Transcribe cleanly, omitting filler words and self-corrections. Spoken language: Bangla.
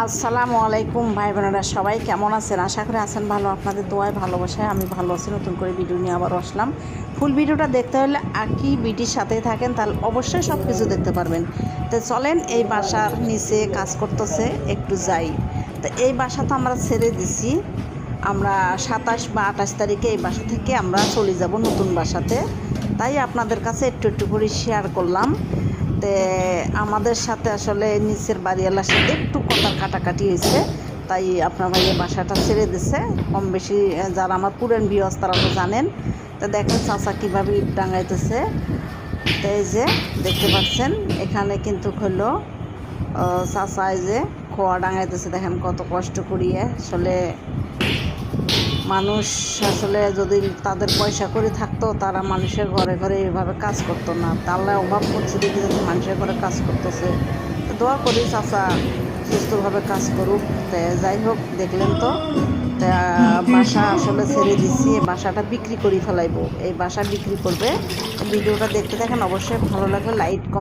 আসসালামু আলাইকুম ভাই বোনেরা, সবাই কেমন আছেন? আশা করি আছেন ভালো। আপনাদের দোয়ায় ভালোবাসায় আমি ভালো আছি। নতুন করে ভিডিও নিয়ে আবার আসলাম। ফুল ভিডিওটা দেখতে হলে আকি বিটির সাথেই থাকেন, তাহলে অবশ্যই সব কিছু দেখতে পারবেন। তো চলেন, এই বাসার নিচে কাজ করতেছে, একটু যাই। তো এই বাসা তো আমরা ছেড়ে দিছি। আমরা 27 বা 28 তারিখে এই বাসা থেকে আমরা চলে যাব নতুন বাসাতে। তাই আপনাদের কাছে একটু একটু করে শেয়ার করলাম। তে আমাদের সাথে আসলে নিচের বাড়িওয়ালার সাথে একটু কথার কাটাকাটি হয়েছে, তাই আপনার ভাইয়া বাসাটা ছেড়ে দিছে। কম বেশি যারা আমার পুরান ভিউয়ার্স তারা তো জানেন। তো দেখেন চাচা কীভাবে ইট টাঙাইতেছে। তো এই যে দেখতে পাচ্ছেন, এখানে কিন্তু হলো চাচা এই যে খোয়া ডাঙাইতেছে। দেখেন কত কষ্ট করিয়ে। আসলে মানুষ আসলে যদি তাদের পয়সা করে থাকতো, তারা মানুষের ঘরে ঘরে এইভাবে কাজ করতো না। তাহলে অভাব করছে দেখি যাতে মানুষের ঘরে কাজ করতেছে। তো দোয়া করি চাচা সুস্থভাবে কাজ করুক। তো যাই হোক, দেখলেন তো বাসা আসলে ছেড়ে দিচ্ছি। বাসাটা বিক্রি করে ফেলাইবো, এই বাসা বিক্রি করবে। ভিডিওটা দেখতে দেখেন, অবশ্যই ভালো লাগলে লাইক